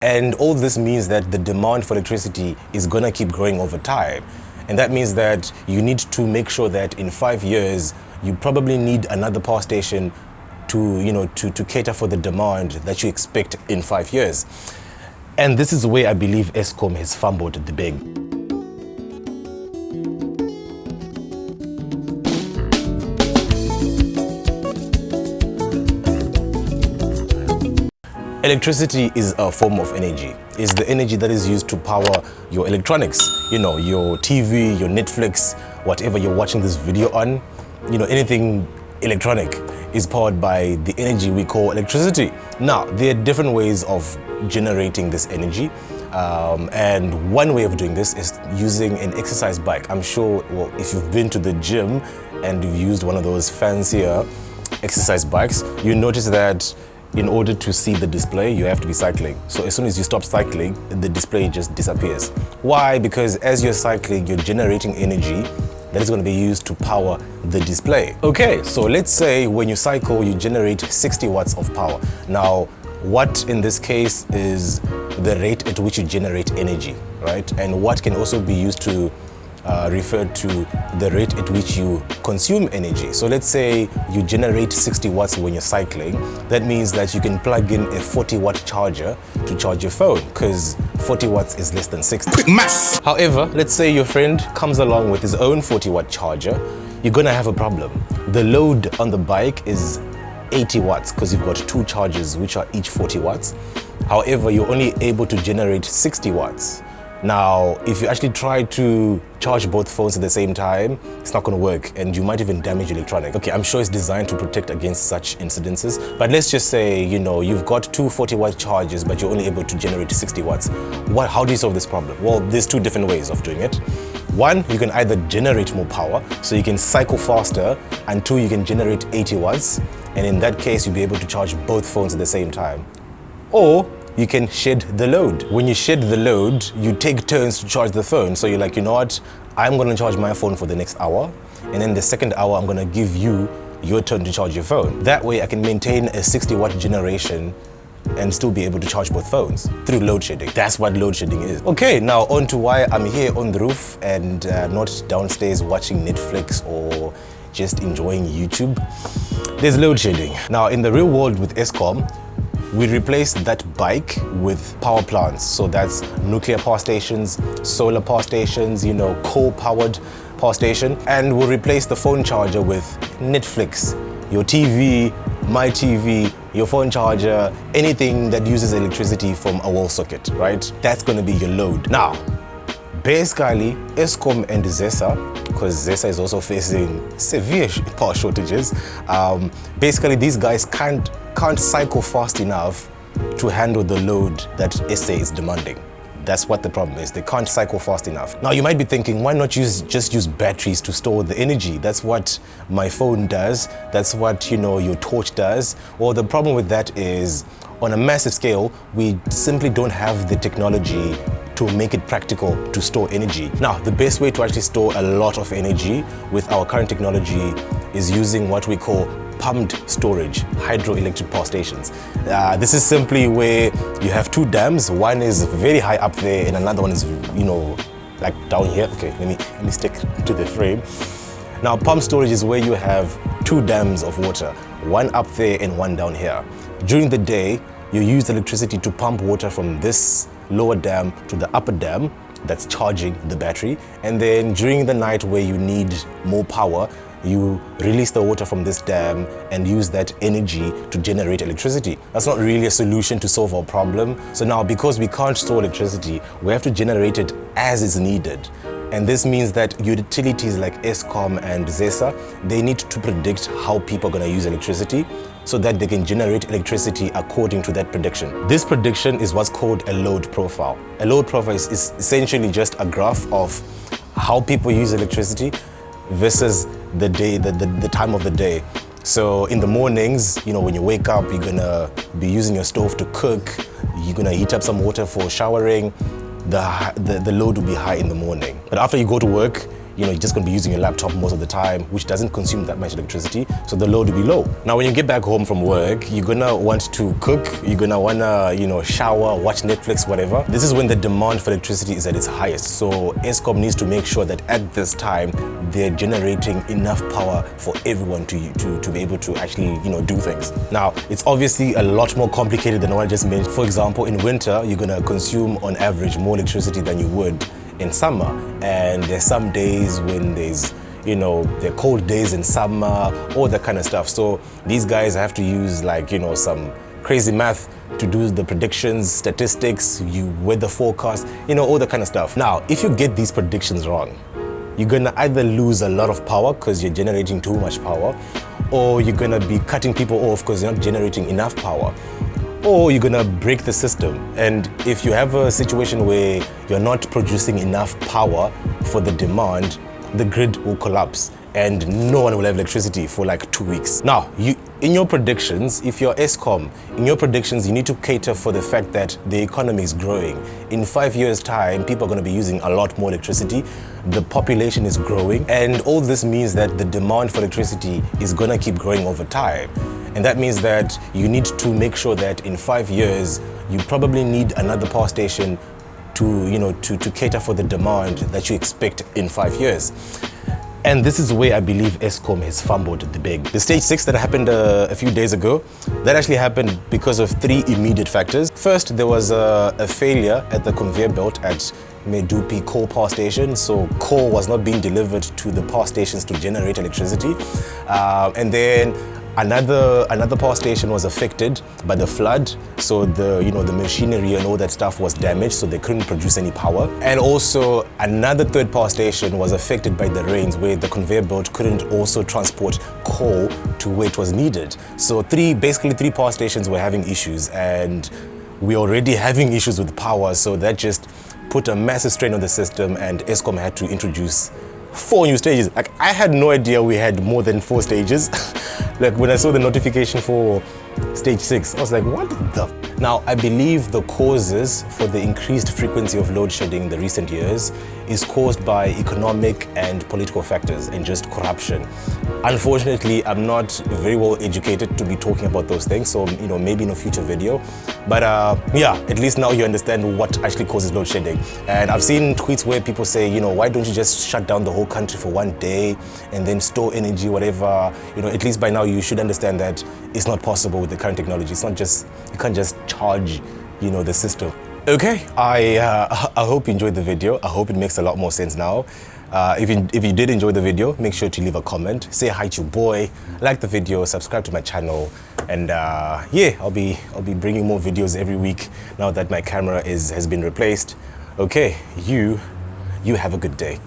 And all this means that the demand for electricity is gonna keep growing over time. And that means that you need to make sure that in 5 years, you probably need another power station to cater for the demand that you expect in 5 years. And this is where I believe Eskom has fumbled the bag. Electricity is a form of energy. It's the energy that is used to power your electronics, your TV, your Netflix, whatever you're watching this video on, anything electronic is powered by the energy we call electricity. Now, there are different ways of generating this energy. And one way of doing this is using an exercise bike. I'm sure, if you've been to the gym and you've used one of those fancier exercise bikes, you notice that in order to see the display, you have to be cycling. So as soon as you stop cycling, the display just disappears. Why? Because as you're cycling, you're generating energy that is going to be used to power the display. Okay, so let's say when you cycle, you generate 60 watts of power. Now, what in this case is the rate at which you generate energy, right? And what can also be used to refer to the rate at which you consume energy. So let's say you generate 60 watts when you're cycling. That means that you can plug in a 40-watt charger to charge your phone, because 40 watts is less than 60. Quick maths! However, let's say your friend comes along with his own 40-watt charger. You're gonna have a problem. The load on the bike is 80 watts because you've got two chargers which are each 40 watts. However, you're only able to generate 60 watts. Now, if you actually try to charge both phones at the same time, it's not going to work, and you might even damage electronics. Okay, I'm sure it's designed to protect against such incidences, but let's just say, you've got two 40-watt chargers, but you're only able to generate 60 watts. How do you solve this problem? Well, there's two different ways of doing it. One, you can either generate more power, so you can cycle faster, and two, you can generate 80 watts, and in that case, you'll be able to charge both phones at the same time. Or you can shed the load. When you shed the load, you take turns to charge the phone. So you're like, you know what? I'm gonna charge my phone for the next hour. And then the second hour, I'm gonna give you your turn to charge your phone. That way I can maintain a 60-watt generation and still be able to charge both phones through load shedding. That's what load shedding is. Okay, now on to why I'm here on the roof and not downstairs watching Netflix or just enjoying YouTube. There's load shedding. Now in the real world with Eskom, we replace that bike with power plants. So that's nuclear power stations, solar power stations, coal-powered power station. And we'll replace the phone charger with Netflix, your TV, my TV, your phone charger, anything that uses electricity from a wall socket, right? That's gonna be your load. Now, basically, Eskom and ZESA, because ZESA is also facing severe power shortages, basically these guys can't cycle fast enough to handle the load that SA is demanding. That's what the problem is. They can't cycle fast enough. Now you might be thinking, why not just use batteries to store the energy? That's what my phone does. That's what your torch does. Well, the problem with that is, on a massive scale, we simply don't have the technology to make it practical to store energy. Now, the best way to actually store a lot of energy with our current technology is using what we call pumped storage, hydroelectric power stations. This is simply where you have two dams. One is very high up there and another one is, like down here. Okay, let me stick to the frame. Now, pumped storage is where you have two dams of water, one up there and one down here. During the day, you use electricity to pump water from this lower dam to the upper dam that's charging the battery. And then during the night where you need more power, you release the water from this dam and use that energy to generate electricity. That's not really a solution to solve our problem. So now, because we can't store electricity, we have to generate it as is needed. And this means that utilities like Eskom and ZESA, they need to predict how people are going to use electricity so that they can generate electricity according to that prediction. This prediction is what's called a load profile. A load profile is essentially just a graph of how people use electricity versus the day, the time of the day. So in the mornings, when you wake up, you're gonna be using your stove to cook, you're gonna heat up some water for showering, the load will be high in the morning. But after you go to work, you're just going to be using your laptop most of the time, which doesn't consume that much electricity, so the load will be low. Now when you get back home from work, you're gonna want to cook, you're gonna wanna shower, watch Netflix, whatever. This is when the demand for electricity is at its highest, so Eskom needs to make sure that at this time they're generating enough power for everyone to be able to actually do things. Now it's obviously a lot more complicated than what I just mentioned. For example, in winter you're gonna consume on average more electricity than you would in summer, and there's some days when there's there are cold days in summer, all that kind of stuff. So these guys have to use some crazy math to do the predictions, statistics, weather forecast, all that kind of stuff. Now if you get these predictions wrong, you're gonna either lose a lot of power because you're generating too much power, or you're gonna be cutting people off because you're not generating enough power, or you're gonna break the system. And if you have a situation where you're not producing enough power for the demand, the grid will collapse and no one will have electricity for like 2 weeks. Now, in your predictions, if you're Eskom, in your predictions, you need to cater for the fact that the economy is growing. In 5 years' time, people are going to be using a lot more electricity. The population is growing, and all this means that the demand for electricity is going to keep growing over time. And that means that you need to make sure that in 5 years, you probably need another power station to cater for the demand that you expect in 5 years. And this is where I believe Eskom has fumbled the big. The stage 6 that happened a few days ago, that actually happened because of 3 immediate factors. First, there was a failure at the conveyor belt at Medupi Power Station. So coal was not being delivered to the power stations to generate electricity. And then another power station was affected by the flood, so the machinery and all that stuff was damaged, so they couldn't produce any power. And also another third power station was affected by the rains, where the conveyor belt couldn't also transport coal to where it was needed. So basically three power stations were having issues, and we're already having issues with power, so that just put a massive strain on the system, and Eskom had to introduce 4 new stages. Like, I had no idea we had more than 4 stages. Like, when I saw the notification for stage 6, I was like, what the? Now, I believe the causes for the increased frequency of load shedding in the recent years is caused by economic and political factors and just corruption. Unfortunately, I'm not very well educated to be talking about those things, so maybe in a future video. But yeah, at least now you understand what actually causes load shedding. And I've seen tweets where people say, why don't you just shut down the whole country for 1 day and then store energy, whatever. At least by now you should understand that it's not possible with the current technology. It's not just, you can't just charge, the system. Okay, I hope you enjoyed the video. I hope it makes a lot more sense now. If you did enjoy the video, make sure to leave a comment, say hi to your boy, like the video, subscribe to my channel, and yeah, I'll be bringing more videos every week now that my camera has been replaced. Okay, you have a good day.